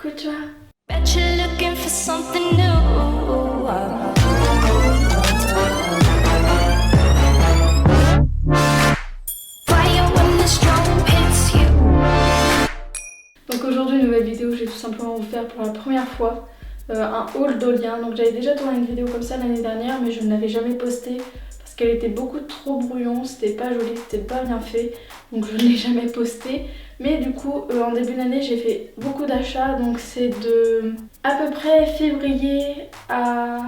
Coucou toi. Bet you're looking for something new. Fire when the storm hits you. Donc aujourd'hui, nouvelle vidéo, je vais tout simplement vous faire pour la première fois un haul d'Olien. Donc j'avais déjà tourné une vidéo comme ça l'année dernière, mais je ne l'avais jamais postée parce qu'elle était beaucoup trop brouillon, c'était pas joli, c'était pas bien fait. Donc je ne l'ai jamais postée. Mais du coup, en début d'année, j'ai fait beaucoup d'achats. Donc c'est de à peu près février à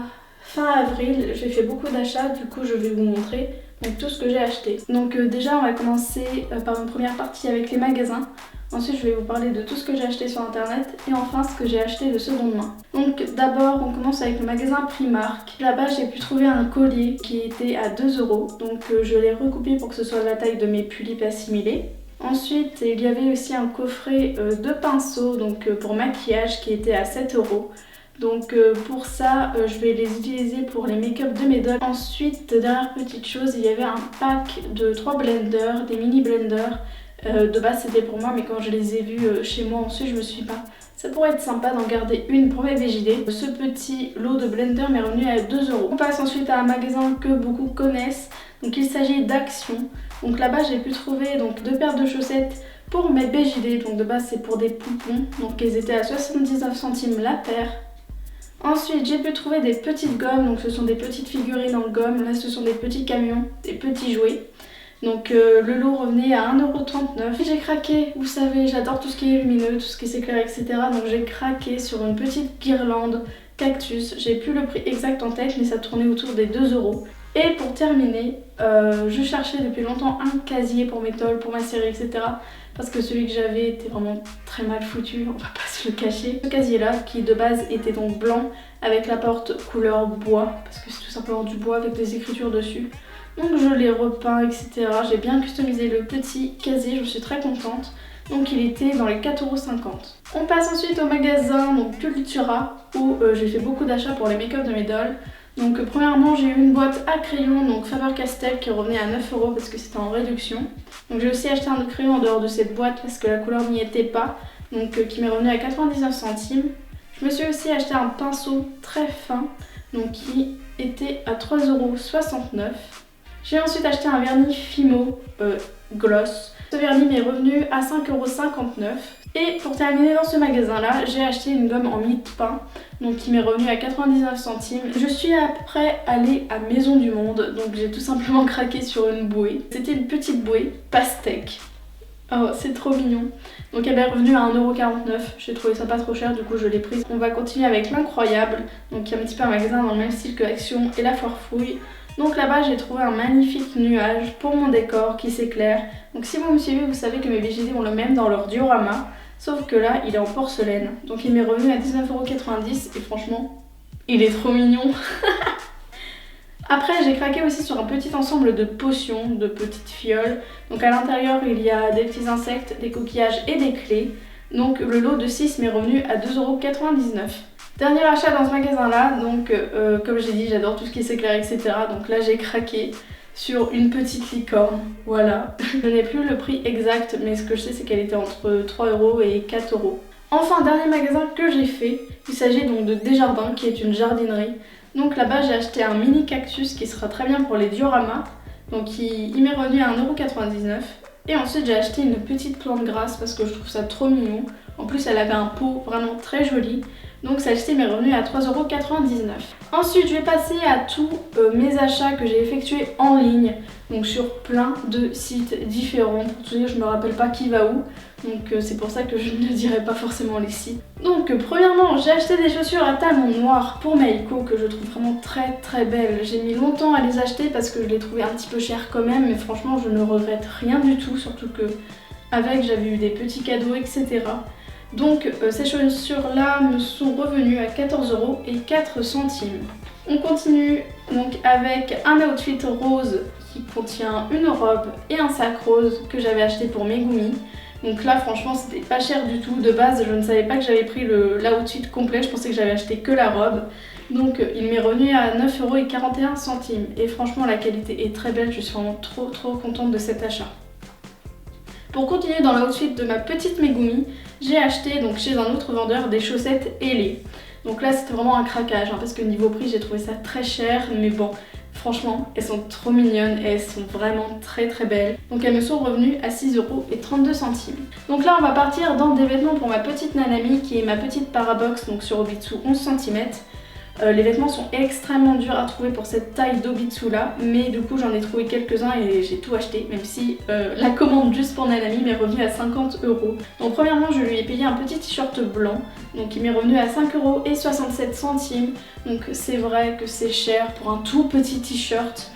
fin avril, j'ai fait beaucoup d'achats. Du coup, je vais vous montrer donc tout ce que j'ai acheté. Donc déjà, on va commencer par une première partie avec les magasins. Ensuite, je vais vous parler de tout ce que j'ai acheté sur internet et enfin ce que j'ai acheté de seconde main. Donc d'abord, on commence avec le magasin Primark. Là-bas, j'ai pu trouver un collier qui était à 2 €. Donc je l'ai recoupé pour que ce soit la taille de mes tulipes assimilées. Ensuite, il y avait aussi un coffret de pinceaux donc pour maquillage qui était à 7 €. Donc pour ça, je vais les utiliser pour les make-up de mes dolls. Ensuite, dernière petite chose, il y avait un pack de 3 blenders, des mini blenders. De base c'était pour moi, mais quand je les ai vus chez moi ensuite, je me suis dit bah, ça pourrait être sympa d'en garder une pour mes VJD. Ce petit lot de blender m'est revenu à 2 €. On passe ensuite à un magasin que beaucoup connaissent, donc il s'agit d'Action. Donc là-bas j'ai pu trouver donc 2 paires de chaussettes pour mes BJD, donc de base c'est pour des poupons, donc elles étaient à 79 centimes la paire. Ensuite j'ai pu trouver des petites gommes, donc ce sont des petites figurines en gomme, là ce sont des petits camions, des petits jouets. Donc le lot revenait à 1,39 €. J'ai craqué, vous savez, j'adore tout ce qui est lumineux, tout ce qui s'éclaire, etc. Donc j'ai craqué sur une petite guirlande cactus. J'ai plus le prix exact en tête, mais ça tournait autour des 2 €. Et pour terminer, je cherchais depuis longtemps un casier pour mes tolls, pour ma série, etc. Parce que celui que j'avais était vraiment très mal foutu, on va pas se le cacher. Ce casier là, qui de base était donc blanc, avec la porte couleur bois, parce que c'est tout simplement du bois avec des écritures dessus. Donc je l'ai repeint, etc. J'ai bien customisé le petit casier, je suis très contente. Donc il était dans les 4,50 €. On passe ensuite au magasin donc Cultura, où j'ai fait beaucoup d'achats pour les make-up de mes dolls. Donc premièrement, j'ai eu une boîte à crayons, donc Faber-Castell, qui revenait à 9 € parce que c'était en réduction. Donc j'ai aussi acheté un autre crayon en dehors de cette boîte parce que la couleur n'y était pas, donc qui m'est revenu à 99 centimes. Je me suis aussi acheté un pinceau très fin, donc qui était à 3,69 €. J'ai ensuite acheté un vernis Fimo Gloss. Ce vernis m'est revenu à 5,59 €. Et pour terminer dans ce magasin-là, j'ai acheté une gomme en mie de pain, donc qui m'est revenue à 99 centimes. Je suis après allée à Maison du Monde, donc j'ai tout simplement craqué sur une bouée. C'était une petite bouée pastèque. Oh, c'est trop mignon. Donc elle est revenue à 1,49 €. J'ai trouvé ça pas trop cher, du coup je l'ai prise. On va continuer avec l'Incroyable, donc qui est un petit peu un magasin dans le même style que Action et la Foire Fouille. Donc là-bas j'ai trouvé un magnifique nuage pour mon décor qui s'éclaire. Donc si vous me suivez, vous savez que mes VJD ont le même dans leur diorama, sauf que là il est en porcelaine. Donc il m'est revenu à 19,90 € et franchement il est trop mignon. Après j'ai craqué aussi sur un petit ensemble de potions, de petites fioles. Donc à l'intérieur il y a des petits insectes, des coquillages et des clés. Donc le lot de 6 m'est revenu à 2,99 €. Dernier achat dans ce magasin là, donc comme j'ai dit j'adore tout ce qui s'éclaire, etc. Donc là j'ai craqué sur une petite licorne, voilà. Je n'ai plus le prix exact, mais ce que je sais c'est qu'elle était entre 3 € et 4 €. Enfin, dernier magasin que j'ai fait, il s'agit donc de Desjardins qui est une jardinerie. Donc là-bas j'ai acheté un mini cactus qui sera très bien pour les dioramas. Donc il m'est revenu à 1,99 €. Et ensuite j'ai acheté une petite plante grasse parce que je trouve ça trop mignon. En plus elle avait un pot vraiment très joli. Donc celle-ci m'est revenue à 3,99 €. Ensuite je vais passer à tous mes achats que j'ai effectués en ligne. Donc sur plein de sites différents. Pour tout dire, je me rappelle pas qui va où. Donc c'est pour ça que je ne dirai pas forcément les sites. Donc premièrement j'ai acheté des chaussures à talons noirs pour Meiko que je trouve vraiment très très belles. J'ai mis longtemps à les acheter parce que je les trouvais un petit peu chères quand même. Mais franchement je ne regrette rien du tout. Surtout que avec j'avais eu des petits cadeaux, etc. Donc ces chaussures là me sont revenues à 14,04 €. On continue donc avec un outfit rose qui contient une robe et un sac rose que j'avais acheté pour Megumi. Donc là franchement c'était pas cher du tout. De base je ne savais pas que j'avais pris l'outfit complet, je pensais que j'avais acheté que la robe. Donc il m'est revenu à 9,41 €. Et franchement la qualité est très belle, je suis vraiment trop contente de cet achat. Pour continuer dans l'outfit de ma petite Megumi, j'ai acheté donc chez un autre vendeur des chaussettes ailées. Donc là c'était vraiment un craquage parce que niveau prix j'ai trouvé ça très cher, mais bon, franchement elles sont trop mignonnes et elles sont vraiment très belles. Donc elles me sont revenues à 6,32 €. Donc là on va partir dans des vêtements pour ma petite Nanami qui est ma petite Parabox, donc sur Obitsu 11 cm. Les vêtements sont extrêmement durs à trouver pour cette taille d'Obitsu là, mais du coup j'en ai trouvé quelques-uns et j'ai tout acheté, même si la commande juste pour Nanami m'est revenue à 50 €. Donc premièrement je lui ai payé un petit t-shirt blanc, donc il m'est revenu à 5,67 €. Donc c'est vrai que c'est cher pour un tout petit t-shirt,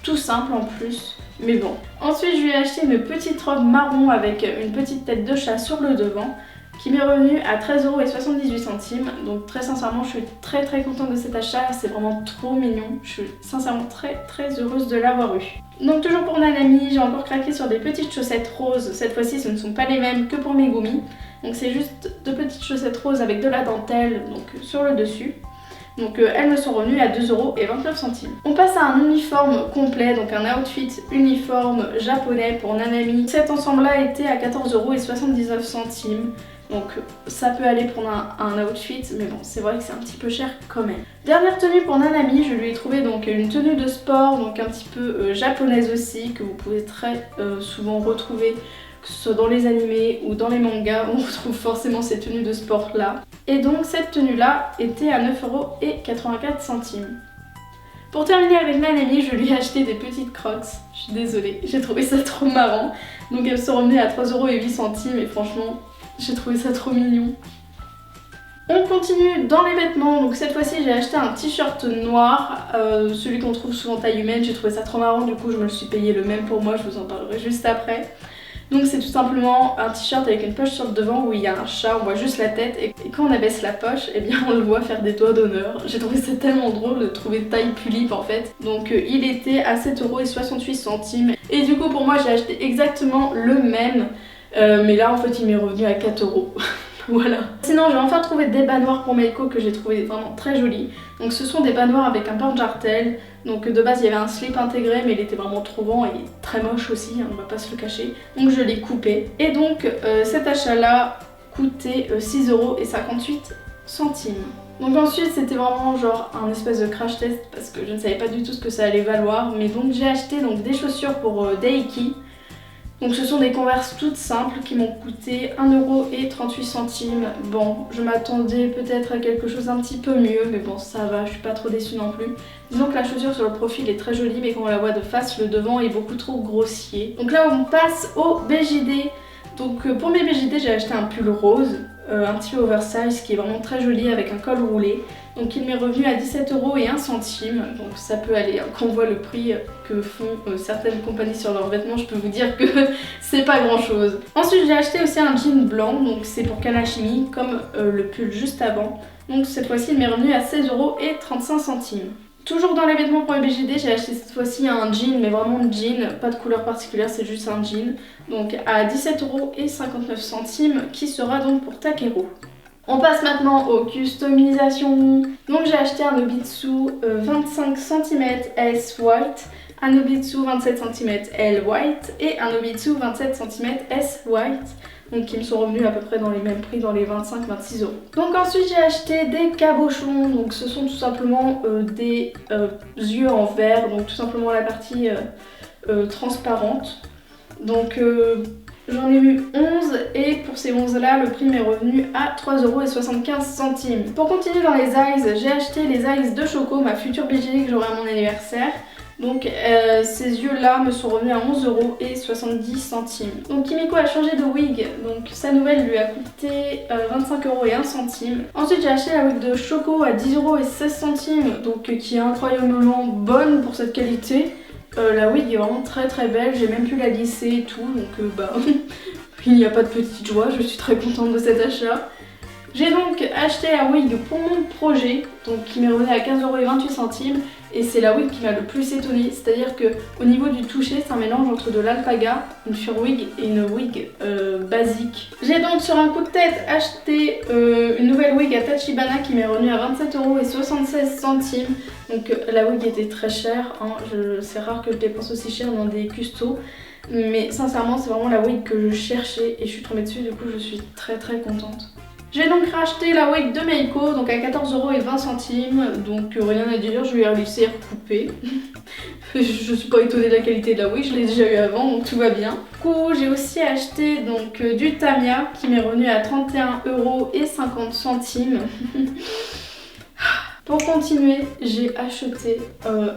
tout simple en plus. Mais bon. Ensuite je lui ai acheté une petite robe marron avec une petite tête de chat sur le devant, qui m'est revenu à 13,78 €. Donc très sincèrement je suis très contente de cet achat, c'est vraiment trop mignon. Je suis sincèrement très heureuse de l'avoir eu. Donc toujours pour Nanami, j'ai encore craqué sur des petites chaussettes roses. Cette fois-ci ce ne sont pas les mêmes que pour Megumi. Donc c'est juste deux petites chaussettes roses avec de la dentelle donc sur le dessus. Donc elles me sont revenues à 2,29 €. On passe à un uniforme complet, donc un outfit uniforme japonais pour Nanami. Cet ensemble là était à 14,79 €. Donc ça peut aller pour un outfit, mais bon c'est vrai que c'est un petit peu cher quand même. Dernière tenue pour Nanami, je lui ai trouvé donc une tenue de sport, donc un petit peu japonaise aussi, que vous pouvez très souvent retrouver, que ce soit dans les animés ou dans les mangas, on retrouve forcément ces tenues de sport là. Et donc cette tenue là était à 9,84 €. Pour terminer avec Nanami, je lui ai acheté des petites crocs, je suis désolée, j'ai trouvé ça trop marrant. Donc elles sont revenues à 3,08 € et franchement j'ai trouvé ça trop mignon. On continue dans les vêtements, donc cette fois-ci j'ai acheté un t-shirt noir, celui qu'on trouve souvent taille humaine, j'ai trouvé ça trop marrant, du coup je me le suis payé le même pour moi, je vous en parlerai juste après. Donc c'est tout simplement un t-shirt avec une poche sur le devant où il y a un chat, on voit juste la tête et quand on abaisse la poche, eh bien on le voit faire des doigts d'honneur. J'ai trouvé ça tellement drôle de trouver taille Pulip en fait. Donc il était à 7,68 € et du coup pour moi j'ai acheté exactement le même. Mais là en fait il m'est revenu à 4 €. Voilà. Sinon j'ai enfin trouvé des bas noirs pour Meiko que j'ai trouvé vraiment très jolis. Donc ce sont des bas noirs avec un porte-jartel. Donc de base il y avait un slip intégré mais il était vraiment trop grand et très moche aussi, hein, on va pas se le cacher. Donc je l'ai coupé. Et donc cet achat là coûtait 6,58 €. Donc ensuite c'était vraiment genre un espèce de crash test parce que je ne savais pas du tout ce que ça allait valoir. Mais donc j'ai acheté donc des chaussures pour Daiki. Donc ce sont des Converse toutes simples qui m'ont coûté 1,38 €. Bon, je m'attendais peut-être à quelque chose un petit peu mieux, mais bon ça va, je suis pas trop déçue non plus. Disons que la chaussure sur le profil est très jolie, mais quand on la voit de face, le devant est beaucoup trop grossier. Donc là on passe au BJD. Donc pour mes BJD j'ai acheté un pull rose, un petit peu oversize qui est vraiment très joli avec un col roulé. Donc il m'est revenu à 17,01 €, donc ça peut aller. Quand on voit le prix que font certaines compagnies sur leurs vêtements, je peux vous dire que c'est pas grand chose. Ensuite j'ai acheté aussi un jean blanc, donc c'est pour Kanashimi, comme le pull juste avant. Donc cette fois-ci il m'est revenu à 16,35 €. Toujours dans les vêtements pour les BJD, j'ai acheté cette fois-ci un jean, mais vraiment jean, pas de couleur particulière, c'est juste un jean. Donc à 17,59 € qui sera donc pour Takeru. On passe maintenant aux customisations. Donc j'ai acheté un Obitsu 25 cm S white, un Obitsu 27 cm L white et un Obitsu 27 cm S white. Donc qui me sont revenus à peu près dans les mêmes prix, dans les 25-26 €. Donc ensuite j'ai acheté des cabochons, donc ce sont tout simplement des yeux en verre, donc tout simplement la partie transparente. Donc j'en ai eu 11 et pour ces 11 là le prix m'est revenu à 3,75 €. Pour continuer dans les eyes, j'ai acheté les eyes de Choco, ma future BJD que j'aurai à mon anniversaire. Donc ces yeux là me sont revenus à 11,70 €. Donc Kimiko a changé de wig, donc sa nouvelle lui a coûté 25,01 €. Ensuite j'ai acheté la wig de Choco à 10,16 €, donc qui est incroyablement bonne pour cette qualité. La wig est vraiment très belle, j'ai même pu la lisser et tout, donc bah il n'y a pas de petite joie, je suis très contente de cet achat. J'ai donc acheté la wig pour mon projet, donc qui m'est revenu à 15,28 € et c'est la wig qui m'a le plus étonnée, c'est-à-dire que au niveau du toucher c'est un mélange entre de l'alpaga, une fur wig et une wig basique. J'ai donc sur un coup de tête acheté une nouvelle wig à Tachibana qui m'est revenue à 27,76 €, donc la wig était très chère, hein. C'est rare que je dépense aussi cher dans des custos. Mais sincèrement c'est vraiment la wig que je cherchais et je suis tombée dessus, du coup je suis très contente. J'ai donc racheté la wig de Meiko, donc à 14,20 €, donc rien à dire, je vais la laisser recouper. Je suis pas étonnée de la qualité de la wig, je l'ai déjà eu avant donc tout va bien. Du coup j'ai aussi acheté donc du Tamiya qui m'est revenu à 31,50 €. Pour continuer, j'ai acheté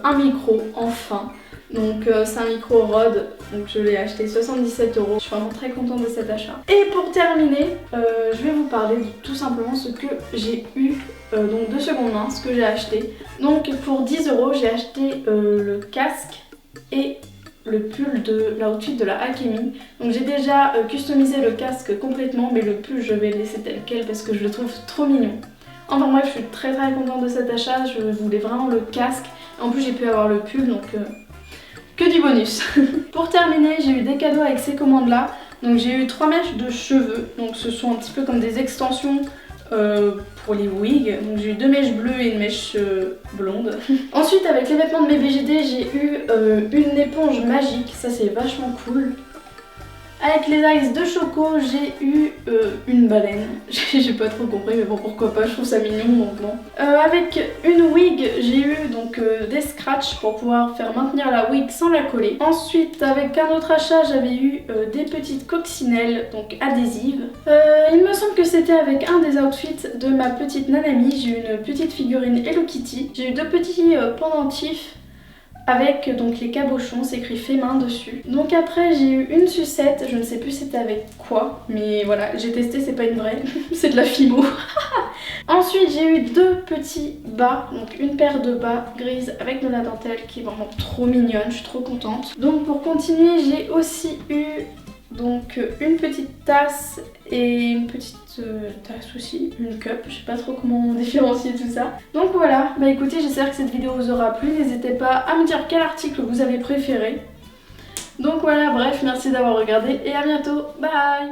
un micro enfin. Donc c'est un micro Rode, donc je l'ai acheté 77 €. Je suis vraiment très contente de cet achat. Et pour terminer, je vais vous parler de tout simplement ce que j'ai eu donc de seconde main, ce que j'ai acheté. Donc pour 10 € j'ai acheté le casque et le pull de l'outfit de la Akemi. Donc j'ai déjà customisé le casque complètement, mais le pull je vais le laisser tel quel parce que je le trouve trop mignon. Enfin bref, je suis très contente de cet achat, je voulais vraiment le casque. En plus j'ai pu avoir le pull, donc que du bonus. Pour terminer, j'ai eu des cadeaux avec ces commandes là. Donc j'ai eu 3 mèches de cheveux, donc ce sont un petit peu comme des extensions pour les wigs. Donc j'ai eu 2 mèches bleues et une mèche blonde. Ensuite avec les vêtements de mes BGD, j'ai eu une éponge magique, ça c'est vachement cool. Avec les ice de Choco, j'ai eu une baleine. J'ai pas trop compris, mais bon, pourquoi pas, je trouve ça mignon, donc non. Avec une wig, j'ai eu donc des scratchs pour pouvoir faire maintenir la wig sans la coller. Ensuite, avec un autre achat, j'avais eu des petites coccinelles, donc adhésives. Il me semble que c'était avec un des outfits de ma petite Nanami. J'ai eu une petite figurine Hello Kitty. J'ai eu 2 petits pendentifs avec donc les cabochons, c'est écrit fait main dessus. Donc après j'ai eu une sucette, je ne sais plus c'était avec quoi, mais voilà, j'ai testé, c'est pas une vraie, c'est de la Fimo. Ensuite j'ai eu 2 petits bas, donc une paire de bas grises avec de la dentelle qui est vraiment trop mignonne, je suis trop contente. Donc pour continuer j'ai aussi eu donc une petite tasse et une petite tasse aussi, une cup, je sais pas trop comment différencier tout ça. Donc voilà, bah écoutez, j'espère que cette vidéo vous aura plu, n'hésitez pas à me dire quel article vous avez préféré. Donc voilà, bref, merci d'avoir regardé et à bientôt, bye.